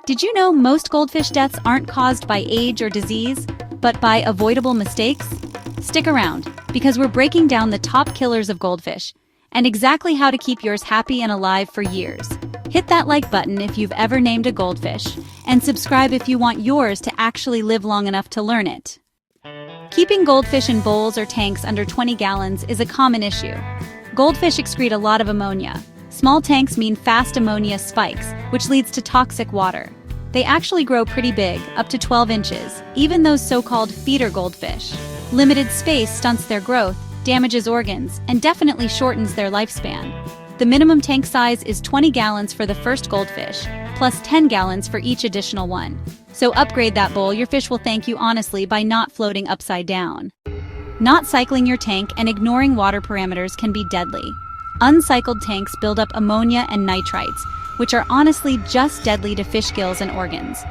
Did you know most goldfish deaths aren't caused by age or disease, but by avoidable mistakes? Stick around, because we're breaking down the top killers of goldfish and exactly how to keep yours happy and alive for years. Hit that like button if you've ever named a goldfish, and subscribe if you want yours to actually live long enough to learn it. Keeping goldfish in bowls or tanks under 20 gallons is a common issue. Goldfish excrete a lot of ammonia. Small tanks mean fast ammonia spikes, which leads to toxic water. They actually grow pretty big, up to 12 inches, even those so-called feeder goldfish. Limited space stunts their growth, damages organs, and definitely shortens their lifespan. The minimum tank size is 20 gallons for the first goldfish, plus 10 gallons for each additional one. So upgrade that bowl, your fish will thank you honestly by not floating upside down. Not cycling your tank and ignoring water parameters can be deadly. Uncycled tanks build up ammonia and nitrites, which are honestly just deadly to fish gills and organs.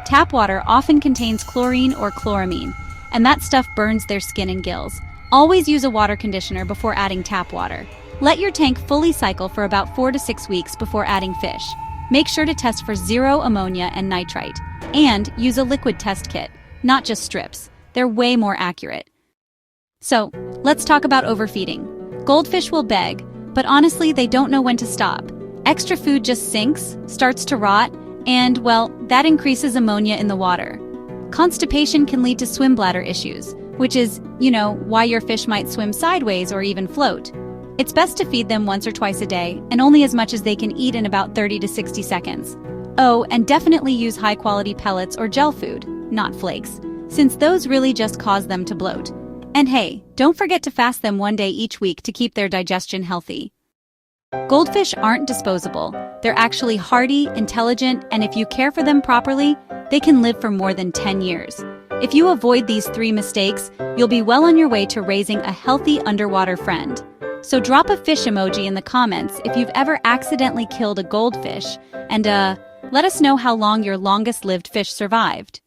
Tap water often contains chlorine or chloramine, and that stuff burns their skin and gills. Always use a water conditioner before adding tap water. Let your tank fully cycle for about 4 to 6 weeks before adding fish. Make sure to test for zero ammonia and nitrite, and use a liquid test kit, not just strips. They're way more accurate. So, let's talk about overfeeding. Goldfish will beg, but honestly, they don't know when to stop. Extra food just sinks, starts to rot, and, well, that increases ammonia in the water. Constipation can lead to swim bladder issues, which is, why your fish might swim sideways or even float. It's best to feed them once or twice a day, and only as much as they can eat in about 30 to 60 seconds. Oh, and definitely use high-quality pellets or gel food, not flakes, since those really just cause them to bloat. And hey, don't forget to fast them one day each week to keep their digestion healthy. Goldfish aren't disposable. They're actually hardy, intelligent, and if you care for them properly, they can live for more than 10 years. If you avoid these 3 mistakes, you'll be well on your way to raising a healthy underwater friend. So drop a fish emoji in the comments if you've ever accidentally killed a goldfish, and let us know how long your longest-lived fish survived.